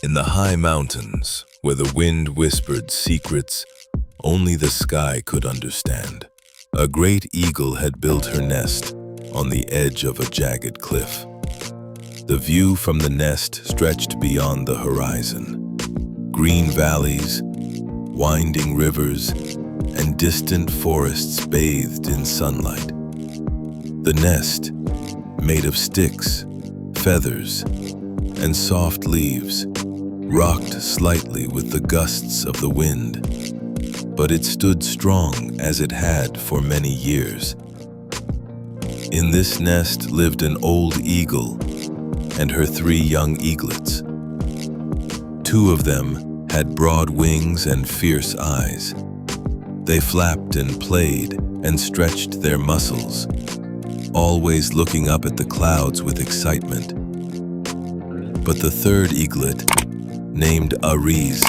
In the high mountains, where the wind whispered secrets only the sky could understand, a great eagle had built her nest on the edge of a jagged cliff. The view from the nest stretched beyond the horizon. Green valleys, winding rivers, and distant forests bathed in sunlight. The nest, made of sticks, feathers, and soft leaves, rocked slightly with the gusts of the wind, but it stood strong as it had for many years. In this nest lived an old eagle and her 3 young eaglets. 2 of them had broad wings and fierce eyes. They flapped and played and stretched their muscles, always looking up at the clouds with excitement. But the 3rd eaglet, named Aries,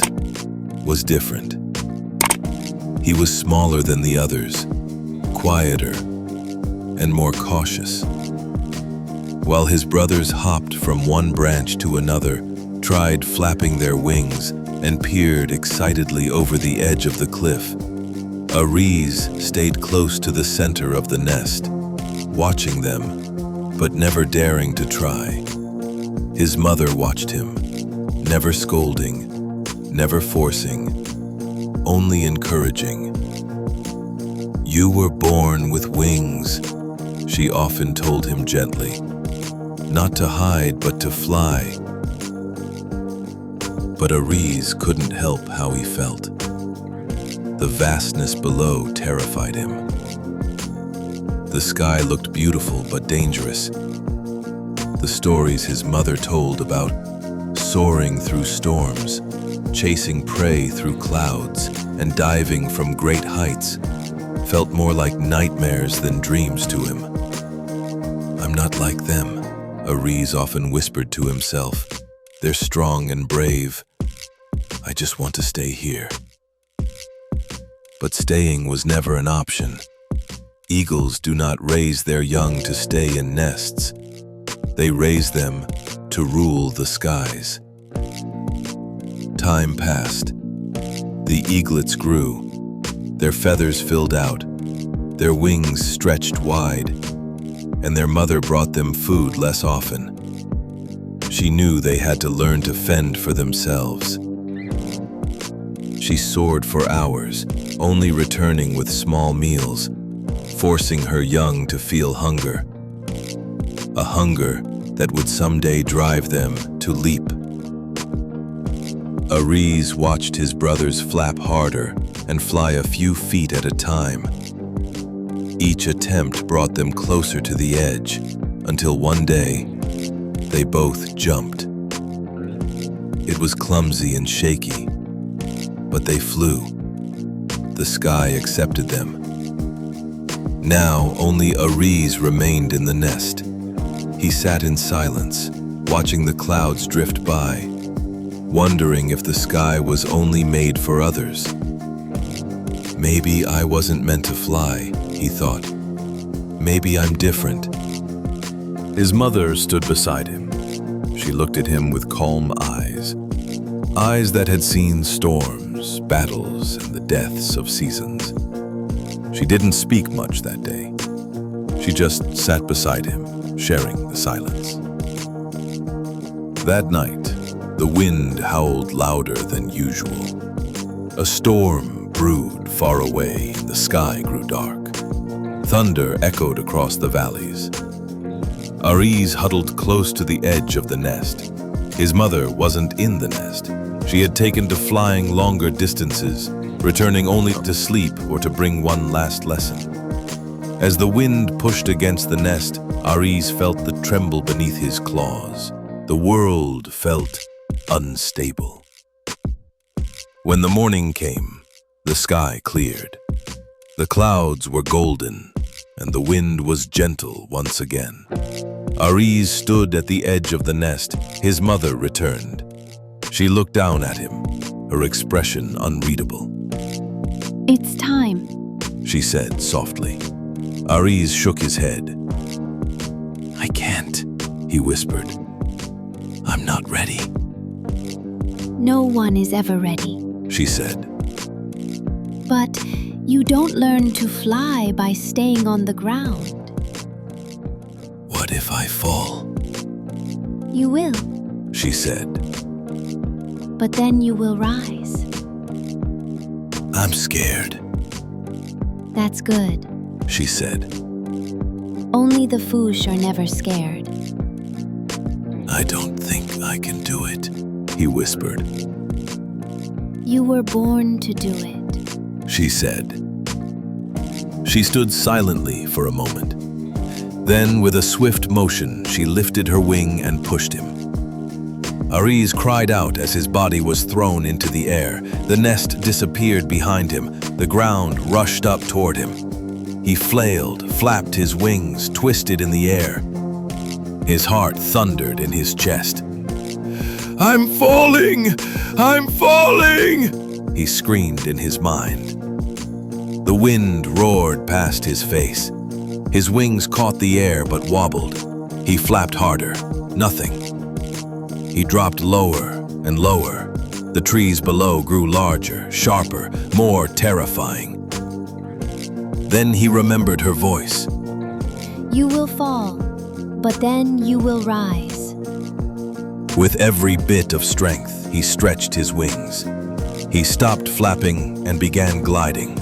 was different. He was smaller than the others, quieter, and more cautious. While his brothers hopped from one branch to another, tried flapping their wings, and peered excitedly over the edge of the cliff, Aries stayed close to the center of the nest, watching them, but never daring to try. His mother watched him, never scolding, never forcing, only encouraging. "You were born with wings," she often told him gently, "not to hide, but to fly." But Aries couldn't help how he felt. The vastness below terrified him. The sky looked beautiful but dangerous. The stories his mother told about soaring through storms, chasing prey through clouds, and diving from great heights felt more like nightmares than dreams to him. "I'm not like them," Aries often whispered to himself. "They're strong and brave. I just want to stay here." But staying was never an option. Eagles do not raise their young to stay in nests. They raise them to rule the skies. Time passed. The eaglets grew. Their feathers filled out. Their wings stretched wide. And their mother brought them food less often. She knew they had to learn to fend for themselves. She soared for hours, only returning with small meals, forcing her young to feel hunger. A hunger that would someday drive them to leap. Aries watched his brothers flap harder and fly a few feet at a time. Each attempt brought them closer to the edge, until one day, they both jumped. It was clumsy and shaky, but they flew. The sky accepted them. Now only Aries remained in the nest. He sat in silence, watching the clouds drift by, wondering if the sky was only made for others. "Maybe I wasn't meant to fly," he thought. "Maybe I'm different." His mother stood beside him. She looked at him with calm eyes. Eyes that had seen storms, battles, and the deaths of seasons. She didn't speak much that day. She just sat beside him, sharing the silence. That night, the wind howled louder than usual. A storm brewed far away and the sky grew dark. Thunder echoed across the valleys. Aries huddled close to the edge of the nest. His mother wasn't in the nest. She had taken to flying longer distances, returning only to sleep or to bring one last lesson. As the wind pushed against the nest, Aries felt the tremble beneath his claws. The world felt unstable. When the morning came, the sky cleared. The clouds were golden, and the wind was gentle once again. Aries stood at the edge of the nest. His mother returned. She looked down at him, her expression unreadable. "It's time," she said softly. Aries shook his head. "I can't," he whispered. "I'm not ready." No one is ever ready. she said. But you don't learn to fly by staying on the ground. What if I fall? You will, She said. but then you will rise. I'm scared, That's good. she said. Only the foolish are never scared. I don't think I can do it, he whispered. You were born to do it. She said. She stood silently for a moment. Then, with a swift motion, she lifted her wing and pushed him. Aries cried out as his body was thrown into the air. The nest disappeared behind him. The ground rushed up toward him. He flailed, flapped his wings, twisted in the air. His heart thundered in his chest. I'm falling! I'm falling! He screamed in his mind. The wind roared past his face. His wings caught the air but wobbled. He flapped harder. Nothing. He dropped lower and lower. The trees below grew larger, sharper, more terrifying. Then he remembered her voice. You will fall, but then you will rise. With every bit of strength, he stretched his wings. He stopped flapping and began gliding.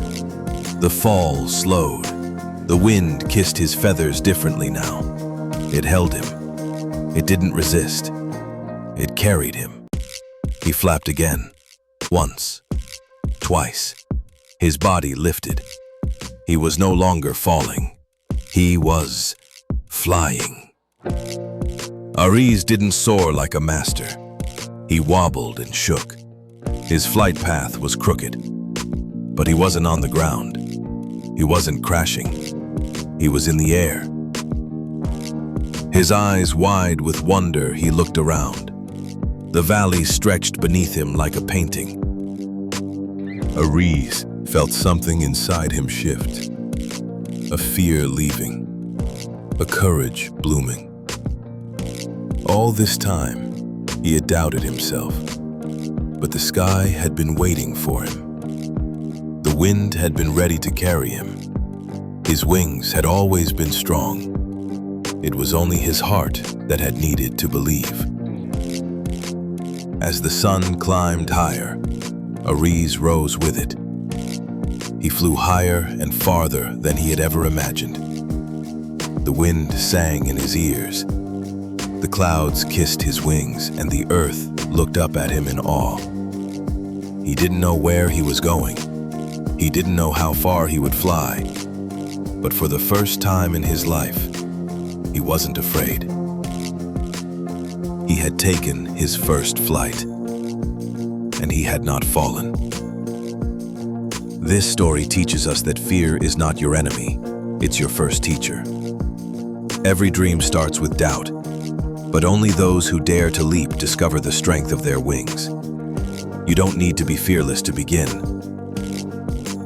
The fall slowed. The wind kissed his feathers differently now. It held him. It didn't resist. It carried him. He flapped again. Once. Twice. His body lifted. He was no longer falling. He was flying. Aries didn't soar like a master. He wobbled and shook. His flight path was crooked. But he wasn't on the ground. He wasn't crashing. He was in the air. His eyes wide with wonder, he looked around. The valley stretched beneath him like a painting. Aries felt something inside him shift. A fear leaving. A courage blooming. All this time, he had doubted himself. But the sky had been waiting for him. The wind had been ready to carry him. His wings had always been strong. It was only his heart that had needed to believe. As the sun climbed higher, Aries rose with it. He flew higher and farther than he had ever imagined. The wind sang in his ears. The clouds kissed his wings, and the earth looked up at him in awe. He didn't know where he was going. He didn't know how far he would fly. But for the first time in his life, he wasn't afraid. He had taken his first flight, and he had not fallen. This story teaches us that fear is not your enemy, it's your first teacher. Every dream starts with doubt, but only those who dare to leap discover the strength of their wings. You don't need to be fearless to begin.